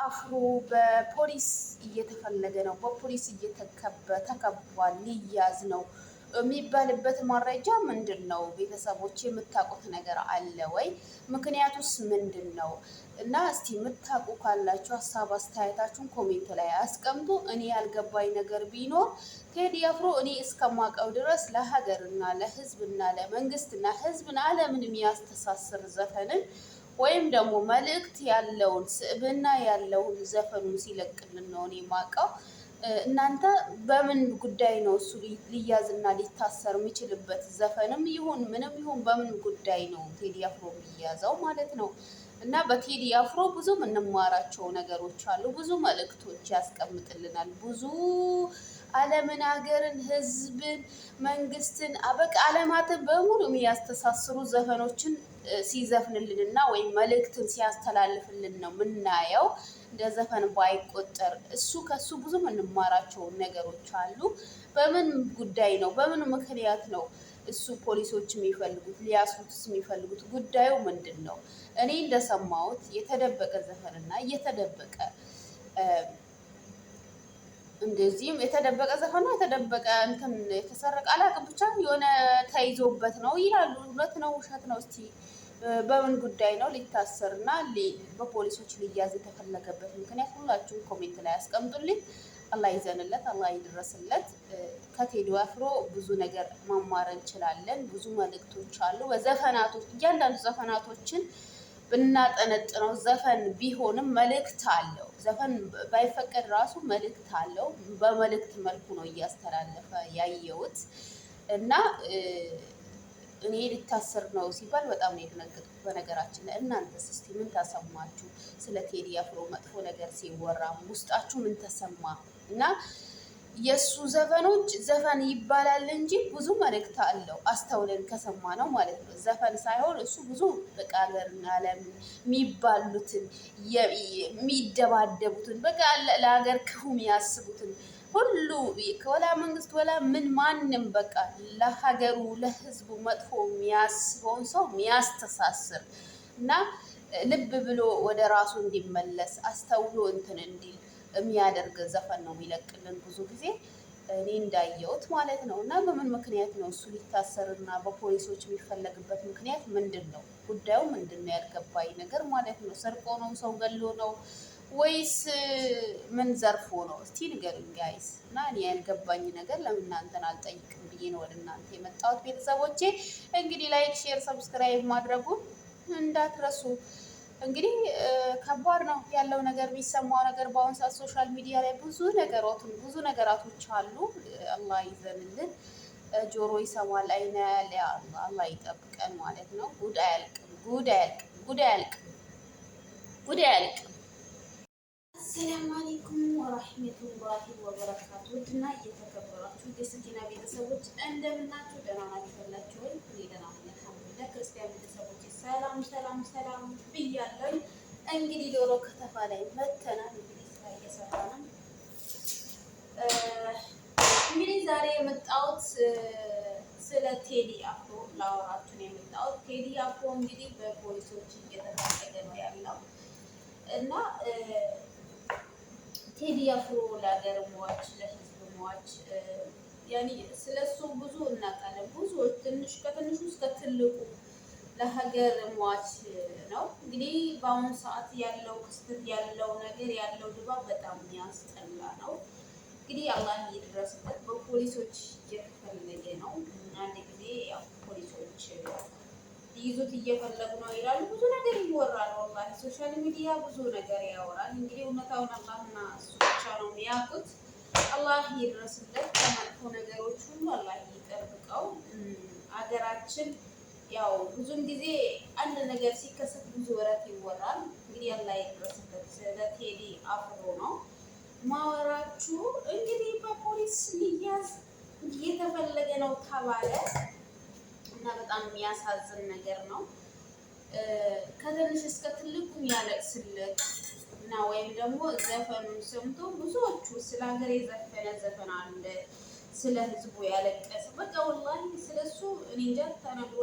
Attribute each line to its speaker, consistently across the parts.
Speaker 1: አፍሮ በፖሊስ እየተፈለገ ነው፣ በፖሊስ ተከቧል፣ ሊያዝ ነው የሚባልበት መረጃ ምንድን ነው? ቤተሰቦች የምታውቁት ነገር አለ ወይ? ምክንያቱስ ምንድን ነው? እና እስቲ የምታውቁ ካላችሁ ሀሳብ አስተያየታችሁን ኮሜንት ላይ አስቀምጡ። እኔ ያልገባኝ ነገር ቢኖር ቴዲ አፍሮ እኔ እስከማውቀው ድረስ ለሀገርና ለሕዝብና ለመንግስትና ሕዝብን ዓለምን የሚያስተሳስር ዘፈንን ወይም ደግሞ መልእክት ያለውን ስብዕና ያለውን ዘፈኑን ሲለቅልን ነው እኔ የማውቀው። እናንተ በምን ጉዳይ ነው እሱ ሊያዝና ሊታሰር የሚችልበት? ዘፈንም ይሁን ምንም ይሁን በምን ጉዳይ ነው ቴዲ አፍሮ የሚያዘው ማለት ነው? እና በቴዲ አፍሮ ብዙ የምንማራቸው ነገሮች አሉ። ብዙ መልእክቶች ያስቀምጥልናል። ብዙ ዓለምን፣ ሀገርን፣ ህዝብን፣ መንግስትን በቃ ዓለማትን በሙሉ የሚያስተሳስሩ ዘፈኖችን ሲዘፍንልንና ወይም መልእክትን ሲያስተላልፍልን ነው የምናየው። እንደ ዘፈን ባይቆጠር ከሱ ብዙ የምንማራቸው ነገሮች አሉ። በምን ጉዳይ ነው? በምን ምክንያት ነው እሱ ፖሊሶች የሚፈልጉት? ሊያስሩትስ የሚፈልጉት ጉዳዩ ምንድን ነው? እኔ እንደሰማሁት የተደበቀ ዘፈንና እንደዚህም የተደበቀ ዘፈን ነው፣ የተደበቀ እንትን የተሰረቀ አላውቅም፣ ብቻ የሆነ ተይዞበት ነው ይላሉ። እውነት ነው ውሸት ነው? እስቲ በምን ጉዳይ ነው ሊታሰርና በፖሊሶች ሊያዝ የተፈለገበት ምክንያት ሁላችሁም ኮሜንት ላይ አስቀምጡልኝ። አላህ ይዘንለት፣ አላህ ይድረስለት። ከቴዲ አፍሮ ብዙ ነገር መማር እንችላለን። ብዙ መልእክቶች አሉ በዘፈናቶች። እያንዳንዱ ዘፈናቶችን ብናጠነጥነው ዘፈን ቢሆንም መልእክት አለው። ዘፈን ባይፈቀድ ራሱ መልእክት አለው። በመልእክት መልኩ ነው እያስተላለፈ ያየሁት እና እኔ ሊታሰር ነው ሲባል በጣም ነው የደነገጥኩት። በነገራችን ላይ እናንተስ እስቲ ምን ተሰማችሁ? ስለ ቴዲ አፍሮ መጥፎ ነገር ሲወራ ውስጣችሁ ምን ተሰማ? እና የእሱ ዘፈኖች ዘፈን ይባላል እንጂ ብዙ መልእክት አለው፣ አስተውለን ከሰማ ነው ማለት ነው። ዘፈን ሳይሆን እሱ ብዙ በቃ ሀገርና ዓለም የሚባሉትን የሚደባደቡትን በቃ ለሀገር ክፉ የሚያስቡትን ሁሉ ወላ መንግስት ወላ ምን ማንም በቃ ለሀገሩ ለሕዝቡ መጥፎ የሚያስበውን ሰው የሚያስተሳስር እና ልብ ብሎ ወደ ራሱ እንዲመለስ አስተውሎ እንትን እንዲል የሚያደርግ ዘፈን ነው የሚለቅልን ብዙ ጊዜ እኔ እንዳየሁት ማለት ነው። እና በምን ምክንያት ነው እሱ ሊታሰርና በፖሊሶች የሚፈለግበት ምክንያት ምንድን ነው? ጉዳዩ ምንድን ነው? ያልገባኝ ነገር ማለት ነው። ሰርቆ ነው? ሰው ገሎ ነው ወይስ ምን ዘርፎ ነው? እስቲ ንገሩኝ ጋይስ። እና እኔ ያልገባኝ ነገር ለምን እናንተን አልጠይቅም ብዬ ነው ወደ እናንተ የመጣሁት። ቤተሰቦቼ እንግዲህ ላይክ፣ ሼር፣ ሰብስክራይብ ማድረጉን እንዳትረሱ። እንግዲህ ከባድ ነው ያለው ነገር፣ የሚሰማው ነገር በአሁኑ ሰዓት ሶሻል ሚዲያ ላይ ብዙ ነገራቶች አሉ። አላህ ይዘንልን። ጆሮ ይሰማል፣ አይን ያያል። አላህ ይጠብቀን ማለት ነው። ጉድ አያልቅም። አሰላሙ አለይኩም ወራህመቱላሂ ወበረካቱ። ውድና እየተከበራችሁ የስኪና ቤተሰቦች እንደምናችሁ ደህና ናችሁ? ወይ? እኔ ደህና ነኝ አልሐምዱሊላህ። ክርስቲያን ቤተሰቦች ሰላም ብያለሁ። እንግዲህ ዶሮ ከተፋ ላይ መተናል። እንግዲህ ስራ እየሰራ ነው። እንግዲህ ዛሬ የመጣሁት ስለ ቴዲ አፍሮ ላወራችሁ ነው የመጣሁት። ቴዲ አፍሮ እንግዲህ በፖሊሶች እየተፈለገ ነው ያለው እና ቴዲ አፍሮ ለሀገር ሟች፣ ለህዝብ ሟች ያኔ ስለሱ ብዙ እናውቃለን። ብዙዎች ከትንሹ እስከ ትልቁ ለሀገር ሟች ነው። እንግዲህ በአሁኑ ሰዓት ያለው ክስተት ያለው ነገር ያለው ድባብ በጣም የሚያስጠላ ነው። እንግዲህ አላህ ይድረስበት። በፖሊሶች እየተፈለገ ነው። አንድ ጊዜ ያው ፖሊሶች ይዙት እየፈለጉ ነው ይላሉ። ብዙ ነገር ይወራል። ወላሂ ሶሻል ሚዲያ ብዙ ነገር ያወራል። እንግዲህ እውነታውን አላህና እሱ ብቻ ነው የሚያውቁት። አላህ ይድረስለት። ከመጥፎ ነገሮች ሁሉ አላህ ይጠብቀው። አገራችን ያው ብዙም ጊዜ አንድ ነገር ሲከሰት ብዙ ወራት ይወራል። እንግዲህ አላህ ይድረስለት። ስለ ቴዲ አፍሮ ነው ማወራችሁ። እንግዲህ በፖሊስ ሊያዝ እየተፈለገ ነው ተባለ እና በጣም የሚያሳዝን ነገር ነው። ከትንሽ እስከ ትልቁ የሚያለቅስለት እና ወይም ደግሞ ዘፈኑን ሰምቶ ብዙዎቹ ስለ ሀገር የዘፈነ ዘፈን አለ፣ ስለ ህዝቡ ያለቀሰ በቃ ወላሂ ስለሱ እኔ እንጃ ተነግሮ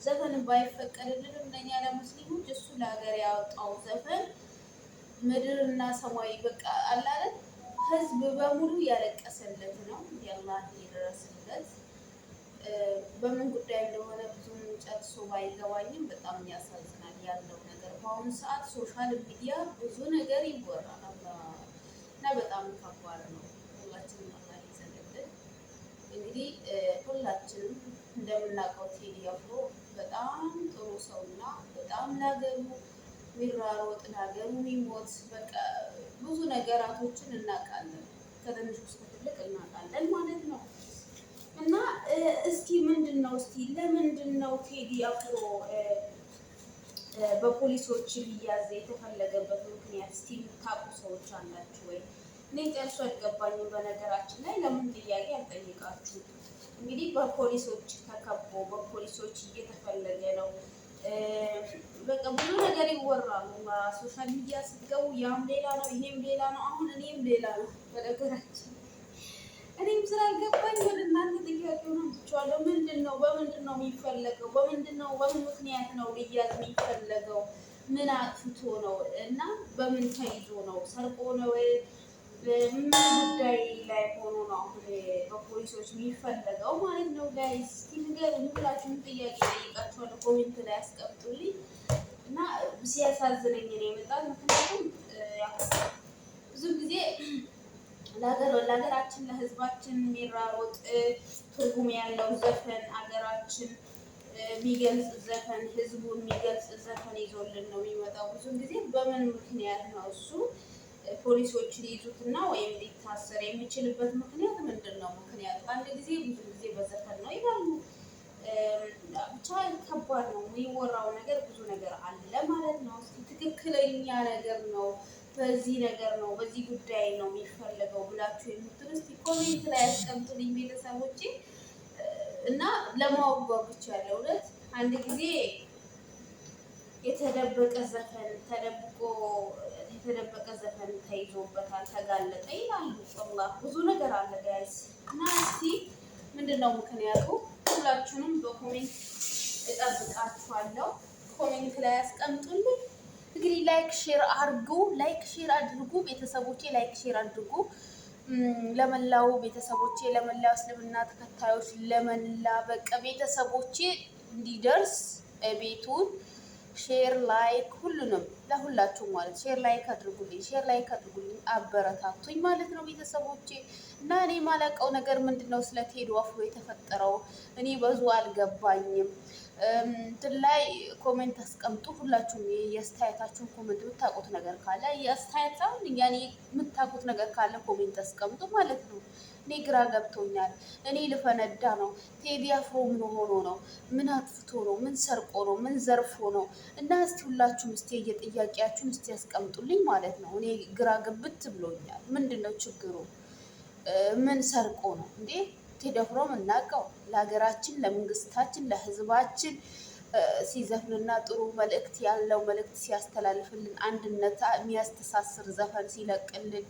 Speaker 1: ዘፈን ባይፈቀድልንም ለእኛ ለሙስሊሞች እሱ ለሀገር ያወጣው ዘፈን ምድርና ሰማይ በቃ አላለን ህዝብ በሙሉ ያለቀሰለት ነው። የአላህ ይድረስለት። በምን ጉዳይ እንደሆነ ብዙም ጨርሶ ባይገባኝም በጣም ያሳዝናል ያለው ነገር። በአሁኑ ሰዓት ሶሻል ሚዲያ ብዙ ነገር ይወራል እና በጣም ከባድ ነው። ሁላችንም አላህ ይዘንልን። እንግዲህ ሁላችንም እንደምናውቀው ቴዲ አፍሮ በጣም ጥሩ ሰውና በጣም ለሀገሩ ሚራሮጥ ለሀገሩ የሚሞት በቃ ብዙ ነገራቶችን እናውቃለን። ከትንሽ እስከ ትልቅ እናውቃለን ማለት ነው። እና እስቲ ለምንድን ነው ቴዲ አፍሮ በፖሊሶች ሊያዝ የተፈለገበት ምክንያት እስቲ የምታውቁ ሰዎች አላችሁ ወይ? እኔ ጨርሶ አልገባኝም። በነገራችን ላይ ለምን ጥያቄ አልጠይቃችሁ። እንግዲህ በፖሊሶች ተከቦ በፖሊሶች እየተፈለገ ነው። በቃ ብዙ ነገር ይወራሉ። ሶሻል ሚዲያ ስትገቡ ያም ሌላ ነው፣ ይሄም ሌላ ነው። አሁን እኔም ሌላ ነው። በነገራችን እኔም ስላልገባኝ ወደ እናንተ ጥያቄውን አምጥቼዋለሁ። በምንድን ነው የሚፈለገው? በምን ምክንያት ነው ሊያዝ የሚፈለገው? ምን አጥፍቶ ነው እና በምን ተይዞ ነው? ሰርቆ ነው? ምን ጉዳይ ላይ ሆኖ ነው አሁን በፖሊሶች የሚፈለገው ማለት ነው? ጋይስ እስኪ ንገሩኝ። ሁላችሁም ጥያቄ ጠይቃችኋለሁ። ኮሜንት ላይ አስቀምጡልኝ እና ሲያሳዝነኝ ነው የመጣው። ምክንያቱም ብዙ ጊዜ ለሀገራችን ለሕዝባችን የሚራሮጥ ትርጉም ያለው ዘፈን አገራችን የሚገልጽ ዘፈን ሕዝቡን የሚገልጽ ዘፈን ይዞልን ነው የሚመጣው። ብዙ ጊዜ በምን ምክንያት ነው እሱ ፖሊሶች ሊይዙትና ወይም ሊታሰር የሚችልበት ምክንያት ምንድን ነው? ምክንያቱ አንድ ጊዜ ብዙ ጊዜ በዘፈን ነው ይላሉ። ብቻ ከባድ ነው የሚወራው ነገር፣ ብዙ ነገር አለ ማለት ነው። እስኪ ትክክለኛ ነገር ነው በዚህ ነገር ነው በዚህ ጉዳይ ነው የሚፈለገው ብላችሁ የምትሉ እስኪ ኮሜንት ላይ ያስቀምጡልኝ ቤተሰቦቼ። እና ለማወቅ ጓጉቻለሁ። እውነት አንድ ጊዜ የተደበቀ ዘፈን ተይዞበታል፣ ተጋለጠ ይላሉ። ወላሂ ብዙ ነገር አለ ጋይስ። እና እስቲ ምንድነው ምክንያቱ? ሁላችሁንም በኮሜንት እጠብቃችኋለሁ። ኮሜንት ላይ ያስቀምጡልኝ። እንግዲህ ላይክ ሼር አድርጉ ቤተሰቦቼ፣ ላይክ ሼር አድርጉ። ለመላው ቤተሰቦቼ፣ ለመላው እስልምና ተከታዮች፣ ለመላ በቃ ቤተሰቦቼ እንዲደርስ ቤቱን ሼር ላይክ ሁሉንም ለሁላችሁም ማለት ሼር ላይክ አድርጉልኝ፣ አበረታቱኝ ማለት ነው ቤተሰቦቼ። እና እኔ ማላውቀው ነገር ምንድነው ስለ ቴዲ አፍሮ የተፈጠረው እኔ ብዙ አልገባኝም። እንትን ላይ ኮሜንት አስቀምጡ። ሁላችሁም የአስተያየታችሁን ኮሜንት የምታውቁት ነገር ካለ የምታውቁት ነገር ካለ ኮሜንት አስቀምጡ ማለት ነው። እኔ ግራ ገብቶኛል። እኔ ልፈነዳ ነው። ቴዲ አፍሮ ምን ሆኖ ነው? ምን አጥፍቶ ነው? ምን ሰርቆ ነው? ምን ዘርፎ ነው? እና እስቲ ሁላችሁም እስቲ የጥያቄያችሁን እስቲ ያስቀምጡልኝ ማለት ነው። እኔ ግራ ግብት ብሎኛል። ምንድን ነው ችግሩ? ምን ሰርቆ ነው እንዴ? ቴዲ አፍሮ የምናውቀው ለሀገራችን፣ ለመንግስታችን፣ ለህዝባችን ሲዘፍንና ጥሩ መልእክት ያለው መልእክት ሲያስተላልፍልን፣ አንድነት የሚያስተሳስር ዘፈን ሲለቅልን፣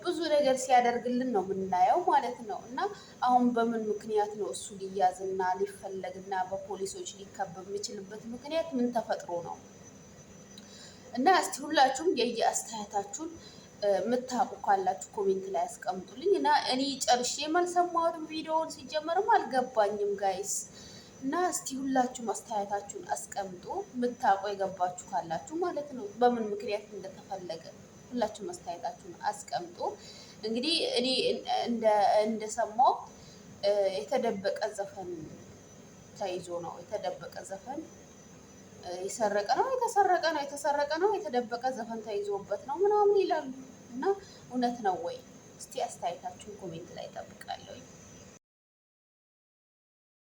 Speaker 1: ብዙ ነገር ሲያደርግልን ነው የምናየው ማለት ነው። እና አሁን በምን ምክንያት ነው እሱ ሊያዝና ሊፈለግና በፖሊሶች ሊከበብ የሚችልበት ምክንያት ምን ተፈጥሮ ነው? እና እስቲ ሁላችሁም የየአስተያየታችሁን የምታውቁ ካላችሁ ኮሜንት ላይ ያስቀምጡልኝ። እና እኔ ጨርሼም አልሰማሁትም፣ ቪዲዮውን ሲጀመርም አልገባኝም ጋይስ። እና እስቲ ሁላችሁም አስተያየታችሁን አስቀምጡ፣ የምታውቁ የገባችሁ ካላችሁ ማለት ነው፣ በምን ምክንያት እንደተፈለገ ሁላችሁም አስተያየታችሁን አስቀምጡ። እንግዲህ እኔ እንደሰማው የተደበቀ ዘፈን ተይዞ ነው። የተደበቀ ዘፈን የተሰረቀ ነው የተደበቀ ዘፈን ተይዞበት ነው ምናምን ይላሉ። እና እውነት ነው ወይ? እስቲ አስተያየታችሁን ኮሜንት ላይ እጠብቃለሁ።